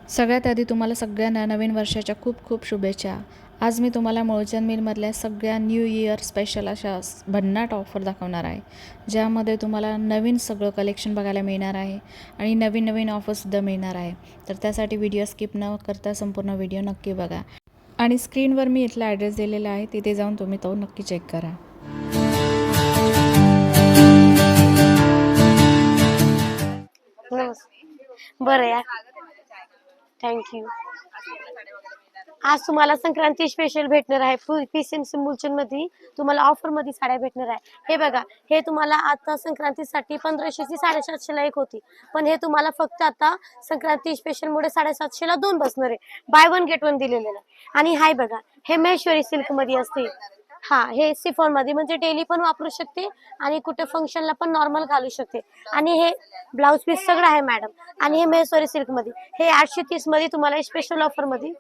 सगळ्यात आधी तुम्हाला सगळ्यांना नवीन वर्षाच्या खूप खूप शुभेच्छा. आज मी तुम्हाला मुळचंद मिलमधल्या सगळ्या न्यू इयर स्पेशल अशा भन्नाट ऑफर दाखवणार आहे, ज्यामध्ये तुम्हाला नवीन सगळं कलेक्शन बघायला मिळणार आहे आणि नवीन नवीन ऑफरसुद्धा मिळणार आहे. तर त्यासाठी व्हिडिओ स्किप न करता संपूर्ण व्हिडिओ नक्की बघा आणि स्क्रीनवर मी इथला ॲड्रेस दिलेला आहे, तिथे जाऊन तुम्ही तो नक्की चेक करा. बरं या, थँक्यू. आज तुम्हाला संक्रांती स्पेशल भेटणार आहे. पीसीएमसी मुलचंद मध्ये तुम्हाला ऑफर मध्ये साड्या भेटणार आहे. हे बघा, हे तुम्हाला आता संक्रांतीसाठी 1500 ची 750 ला एक होती, पण हे तुम्हाला फक्त आता संक्रांती स्पेशल मुळे 750 ला 2 बसणार आहे. बाय वन गेट वन दिलेलं आहे. आणि हाय बघा, हे महेश्वरी सिल्क मध्ये असते. हा, हे सिफॉन मध्ये म्हणजे डेली पण वापरू शकते आणि कुठे फंक्शनला पण नॉर्मल घालू शकते. आणि हे ब्लाउज पीस सगळं आहे मॅडम. आणि हे महेश्वरी सिल्क मध्ये हे 830 मध्ये तुम्हाला स्पेशल ऑफर मध्ये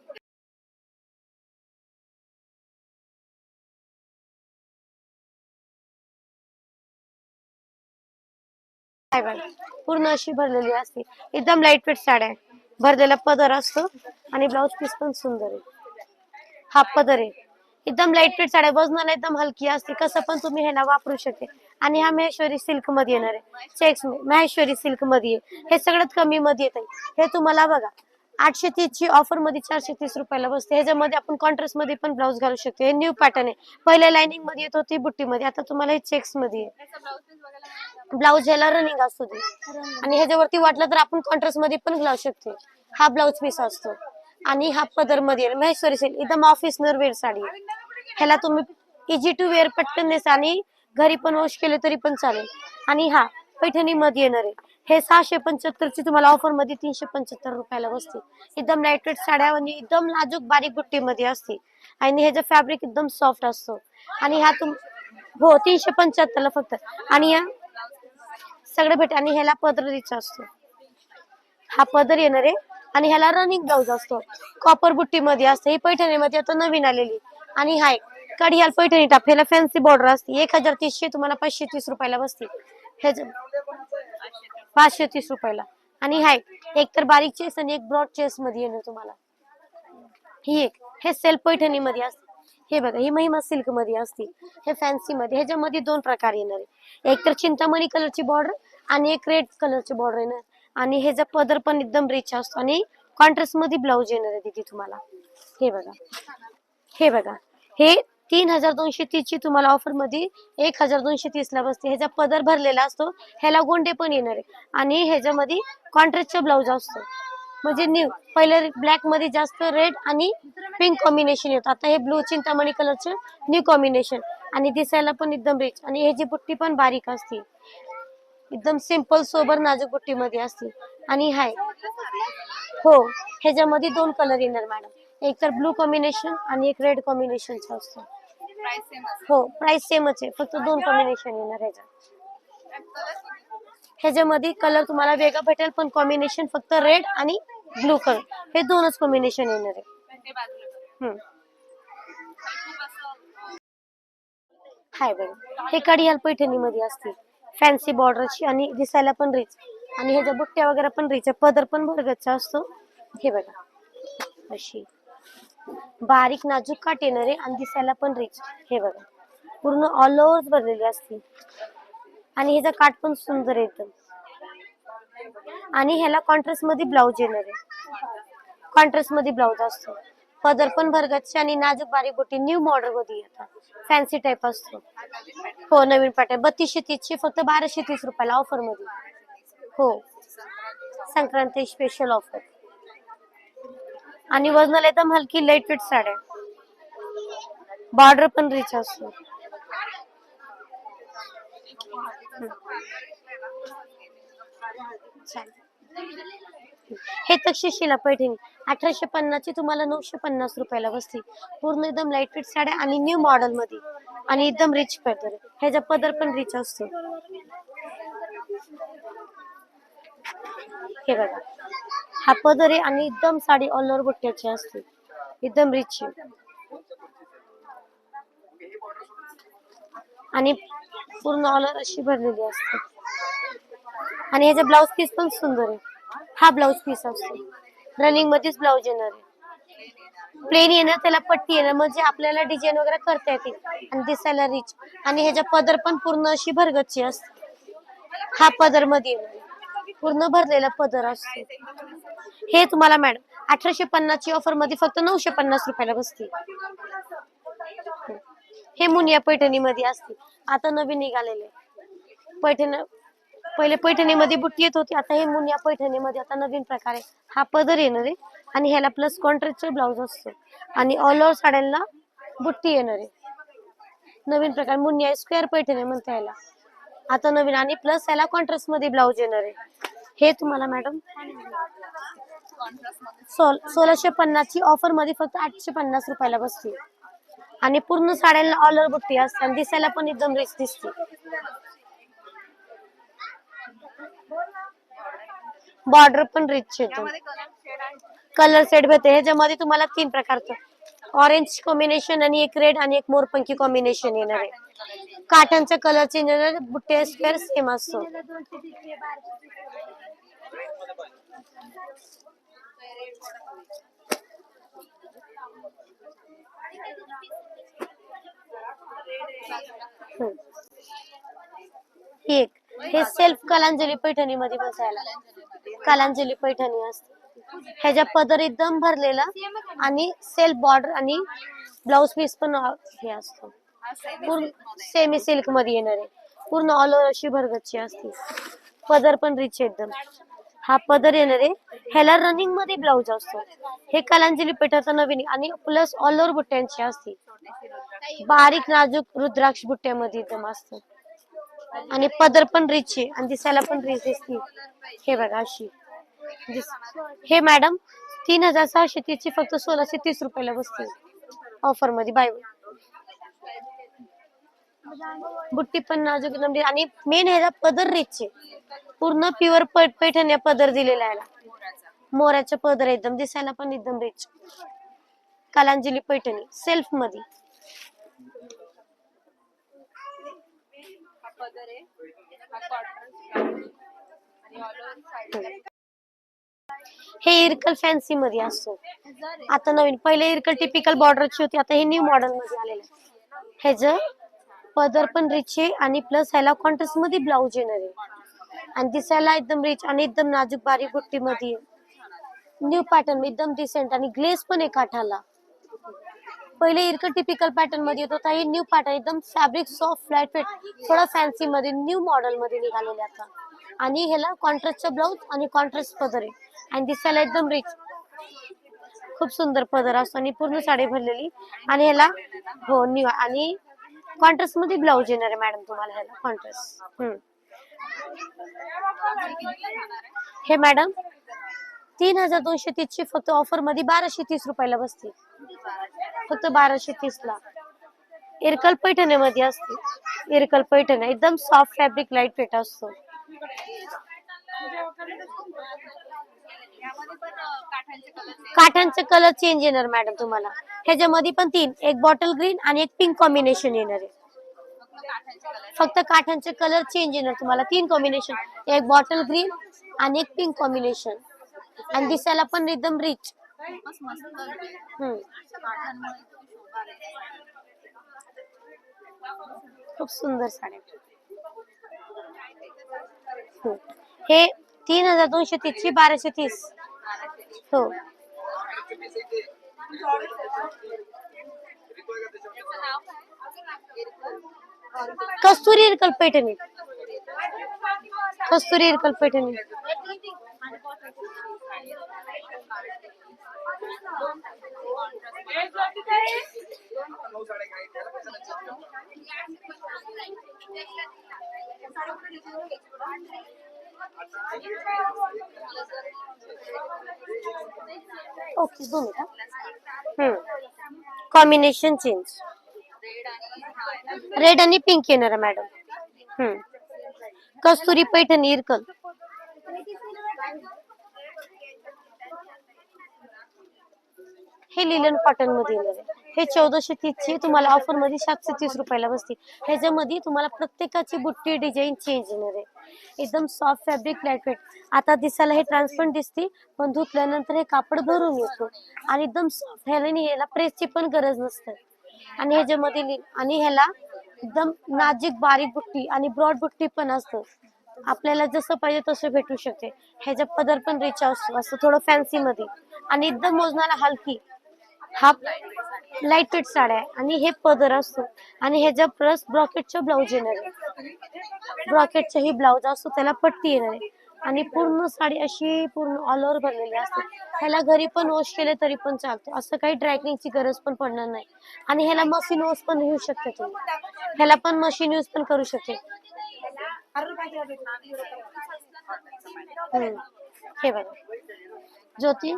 आहे बघा. पूर्ण अशी भरलेली असते. एकदम लाईट वेट साड्या आहे. भरलेला पदर असतो आणि ब्लाउज पीस पण सुंदर आहे. हा पदर आहे. एकदम लाईट वेट साड्या, वजनाला एकदम हलकी असते. कसं पण तुम्ही ह्याला वापरू शकते. आणि हा महेश्वरी सिल्क मध्ये येणार आहे. चेक्स महेश्वरी सिल्क मध्ये हे सगळ्यात कमी मध्ये येत आहे. हे तुम्हाला बघा 830 ची ऑफर मध्ये 430 रुपयाला बसते. ह्याच्यामध्ये आपण कॉन्ट्रास्ट मध्ये पण ब्लाउज घालू शकतो. हे न्यू पॅटर्न आहे. पहिले लाइनिंग मध्ये येत होती बुट्टी मध्ये, आता तुम्हाला हे चेक्स मध्ये आहे. ब्लाउज ह्याला रनिंग असतो ते. आणि ह्याच्यावरती वाटलं तर आपण कॉन्ट्रास्ट मध्ये पण घालू शकतो. हा ब्लाउज पीस असतो. आणि हा पदर मध्ये महेश्वरी सिल्क एकदम ऑफिसनर वेअर साडी. ह्याला तुम्ही इझी टू वेअर पटकन नेसा आणि घरी पण वॉश केले तरी पण चालेल. आणि हा पैठणी मध्ये येणार आहे. हे 675 ची तुम्हाला ऑफर मध्ये 375 रुपयाला बसते. एकदम लाईटवेट साड्या आणि एकदम नाजूक बारीक बुट्टी मध्ये असते. आणि ह्याचं फॅब्रिक एकदम सॉफ्ट असतो. आणि हा हो 375 ला फक्त. आणि या सगळे भेट. आणि ह्याला पदरीचा असतो. हा पदर येणार आहे. आणि ह्याला रनिंग ब्लाउज असतो. कॉपर बुट्टी मध्ये असते. ही पैठणी मध्ये आता नवीन आलेली. आणि हाय कडियाल पैठणी टाप, ह्याला फॅन्सी बॉर्डर असते. 1030 तुम्हाला 530 रुपयाला बसते. ह्याच 530 रुपयाला. आणि हाय एक तर बारीक चेस आणि एक ब्रॉड चेस मध्ये येणार तुम्हाला. ही एक हे सेल्फ पैठणी मध्ये असते. हे बघा, ही महिमा सिल्क मध्ये असते. हे फॅन्सी मध्ये. ह्याच्यामध्ये 2 प्रकार येणार आहे. एक तर चिंतामणी कलरची बॉर्डर आणि एक रेड कलरची बॉर्डर येणार. आणि ह्याचा पदर पण एकदम रिच असतो. आणि कॉन्ट्रास्ट मध्ये ब्लाउज येणार आहे तिथे तुम्हाला. हे बघा, हे बघा, हे 3230 ची तुम्हाला ऑफर मध्ये 1230 ला बसते. ह्याचा पदर भरलेला असतो. ह्याला गोंडे पण येणार आहे. आणि ह्याच्यामध्ये कॉन्ट्रास्टचा ब्लाउज असतो. म्हणजे न्यू पहिले ब्लॅक मध्ये जास्त रेड आणि पिंक कॉम्बिनेशन येतं. आता हे ब्लू चिंतामणी कलरचं न्यू कॉम्बिनेशन. आणि दिसायला पण एकदम रिच. आणि ह्याची बुट्टी पण बारीक असते. एकदम सिंपल सोबर नाजूक बुट्टी मध्ये असते. आणि हाय हो, ह्याच्यामध्ये 2 कलर येणार मॅडम. एक तर ब्लू कॉम्बिनेशन आणि एक रेड कॉम्बिनेशनचा असतो. हो, प्राइस सेमच आहे, फक्त 2 कॉम्बिनेशन येणार ह्याच्यामध्ये कलर तुम्हाला वेगळा भेटेल, पण कॉम्बिनेशन फक्त रेड आणि ब्लू कलर हे 2च कॉम्बिनेशन येणार आहे. हाय बघा, हे कडियाल पैठणी मध्ये असते. फॅन्सी बॉर्डरची आणि दिसायला पण रिच. आणि ह्याच्या बुट्ट्या वगैरे पण रिच आहे. पदर पण भरगतचा असतो. हे बघा, अशी बारीक नाजूक काट येणार आहे आणि दिसायला पण रिच. हे बघा, पूर्ण ऑल ओव्हर भरलेली असते. आणि ह्याचा काट पण सुंदर येतो. आणि ह्याला कॉन्ट्रास्ट मध्ये ब्लाउज येणार आहे. कॉन्ट्रास्ट मध्ये ब्लाउज असतो. पदर पण भरगतचे आणि नाजूक बारीक बुट्टी न्यू मॉडेल मध्ये येतात. फॅन्सी टाइप असतो. हो, नवीन पॅटर्न 3230 ची फक्त 1230 रुपयाला ऑफर मध्ये. हो, संक्रांती स्पेशल ऑफर. आणि वजनाला एकदम हलकी लाईट वेट साड्या. बॉर्डर पण रिच असतो. हे तक्षशिला पैठणी 1850 ची तुम्हाला 950 रुपयाला बसते. पूर्ण एकदम लाईट वेट साड्या आणि न्यू मॉडेल मध्ये. आणि एकदम रिच पॅटर्न. ह्याचा पदर पण रिच असतो. हे बघा, हा पदर आहे आणि एकदम साडी ऑल ओव्हर बुट्ट्याची असते. एकदम रिच आणि पूर्ण ऑल ओव्हर अशी भरलेली असते. आणि ह्याचा ब्लाउज पीस पण सुंदर आहे. हा ब्लाउज पीस असतो. रनिंग मध्येच ब्लाऊज येणार आहे. प्लेन येणार, त्याला पट्टी येणार, म्हणजे आपल्याला डिझाईन वगैरे करता येतील आणि दिसायला रिच. आणि ह्याच्या पदर पण पूर्ण अशी भरगतची असते. हा पदर मध्ये येणार आहे. पूर्ण भरलेला पदर असतो. हे तुम्हाला मॅडम 1850 ची ऑफर मध्ये फक्त 950 रुपयाला बसते. हे मुनिया पैठणी मध्ये असते. आता नवीन निघालेले पैठण. पहिले पैठणीमध्ये बुट्टी येत होती, आता हे मुनिया पैठणीमध्ये आता नवीन प्रकार आहे. हा पदर येणार आहे आणि ह्याला प्लस कॉन्ट्रास्टचा ब्लाऊज असतो आणि ऑल ओव्हर साड्यांना बुट्टी येणार आहे. नवीन प्रकार मुनिया स्क्वेअर पैठणी म्हणता याला आता नवीन. आणि प्लस याला कॉन्ट्रास्ट मध्ये ब्लाऊज येणार आहे. हे तुम्हाला मॅडम 1650 ची ऑफर मध्ये फक्त 850 रुपयाला बसते. आणि पूर्ण साड्यांना ऑल ओव्हर बुट्टी असते आणि दिसायला पण एकदम रिच दिसते. बॉर्डर पण रिच येतो. कलर सेट भेटते. ह्याच्यामध्ये तुम्हाला 3 प्रकारचं ऑरेंज कॉम्बिनेशन आणि एक रेड आणि एक मोरपंखी कॉम्बिनेशन येणार आहे. काठांचा कलर चेंज येणार, बुट्टे स्क्वेअर सेम असतो. एक हे सेल्फ कलांजली पैठणी मध्ये बसायला कलांजली पैठणी असते. ह्याच्या पदर एकदम भरलेला आणि सेल्फ बॉर्डर आणि ब्लाउज पीस पण हे असतो. पूर्ण सेमी सिल्क मध्ये येणार आहे. पूर्ण ऑल ओव्हर अशी भरगतची असते. पदर पण रिच एकदम. हा पदर येणार आहे. ह्याला रनिंग मध्ये ब्लाउज असतो. हे कलांजली पैठाचं नवीन आणि प्लस ऑल ओव्हर बुट्ट्यांची असते. बारीक नाजूक रुद्राक्ष बुट्ट्यामध्ये एकदम असतं. आणि पदर पण रिच आहे आणि दिसायला पण रिच दिसते. हे बघा अशी हे मॅडम 3630 ची फक्त 1630 रुपयाला बसते ऑफर मध्ये बाय. बुट्टी पण नाजूक एकदम आणि मेन ह्याचा पदर रिच आहे. पूर्ण प्युअर पैठण्या पदर दिलेला आहे. मोराचा पदर एकदम दिसायला पण एकदम रिच. कलांजली पैठणी सेल्फ मध्ये. हे इरकल फॅन्सी मध्ये असतो. आता नवीन. पहिले इरकल टिपिकल बॉर्डरची होती, आता हे न्यू मॉडेल मध्ये आलेलं आहे. ह्याच पदर पण रिच आहे आणि प्लस ह्याला कॉन्ट्रास्ट मध्ये ब्लाऊज येणार आहे आणि दिसायला एकदम रिच आणि एकदम नाजूक बारीक बुट्टी मध्ये. न्यू पॅटर्न एकदम डिसेंट आणि ग्लेस पण आहे काठाला. पहिले इरकल टिपिकल पॅटर्न मध्ये येत होता, हे न्यू पॅटर्न एकदम फॅब्रिक सॉफ्ट फ्लॅट फिट थोडा फॅन्सी मध्ये न्यू मॉडेल मध्ये निघालेले आता. आणि ह्याला कॉन्ट्रास्टचा ब्लाऊज आणि कॉन्ट्रास्ट पदर आहे आणि दिसायला एकदम रिच. खूप सुंदर पदर असतो आणि पूर्ण साडी भरलेली. आणि ह्याला हो न्यू आणि कॉन्ट्रास्ट मध्ये ब्लाऊज येणार आहे मॅडम तुम्हाला. ह्याला कॉन्ट्रास्ट. हे मॅडम 3230 ची फक्त ऑफर मध्ये 1230 रुपयाला बसते. फक्त 1230 ला. इरकल पैठणी मध्ये असते. इरकल पैठण एकदम सॉफ्ट फॅब्रिक लाईट वेट असतो. काठांचे कलर चेंज येणार मॅडम तुम्हाला. ह्याच्यामध्ये पण 3 एक बॉटल ग्रीन आणि एक पिंक कॉम्बिनेशन येणार आहे. फक्त काठांचे कलर चेंज येणार तुम्हाला. 3 कॉम्बिनेशन, एक बॉटल ग्रीन आणि एक पिंक कॉम्बिनेशन आणि दिसायला पण एकदम रिच. खूप सुंदर साड्या. हे 3230 ची 1230. हो Kasturi Irkal Paithani. Kasturi Irkal Paithani. Okay 2 minute. Combination change. Red आणि पिंक येणार आहे मॅडम. कस्तुरी पैठणी इरकल. हे लिलन कॉटन मध्ये येणार आहे. हे 1430 ची तुम्हाला ऑफर मध्ये 730 रुपयाला बसते. ह्याच्यामध्ये तुम्हाला प्रत्येकाची बुट्टी डिझाईन चेंज येणार आहे. एकदम सॉफ्ट फॅब्रिक लाईटवेट. आता दिसायला हे ट्रान्सपरंट दिसते, पण धुतल्यानंतर हे कापड भरून येतो आणि एकदम सॉफ्ट. ह्याला प्रेसची पण गरज नसते. आणि ह्याच्यामध्ये आणि ह्याला एकदम नाजूक बारीक बुट्टी आणि ब्रॉड बुट्टी पण असतं. आपल्याला जसं पाहिजे तसं भेटू शकते. ह्याचा पदर पण रिच असतो, असं थोडं फॅन्सी मध्ये आणि एकदम मोजण्याला हलकी. हा लाईट वेट साड्या आहे आणि हे पदर असतो आणि ह्याच्या प्लस ब्रॉकेटच्या ब्लाऊज येणार आहे. ब्रॉकेटचा ही ब्लाऊज असतो, त्याला पट्टी येणार आहे आणि पूर्ण साडी अशी पूर्ण ऑल ओव्हर भरलेली असते. ह्याला घरी पण वॉश केले तरी पण चालतो, असं काही ड्रायक्लिंगची गरज पण पडणार नाही. आणि ह्याला मशीन वॉश पण येऊ शकते तुम्ही, ह्याला पण मशीन यूज पण करू शकते. हे बघा ज्योती,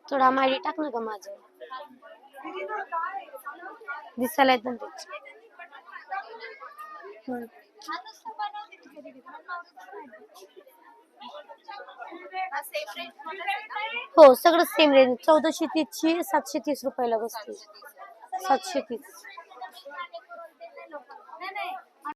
थोडा माडी टाक ना ग माझं, दिसायला एकदम rich. हो सगळं सेम रेंज. 1430 730 रुपयाला बसते. 730.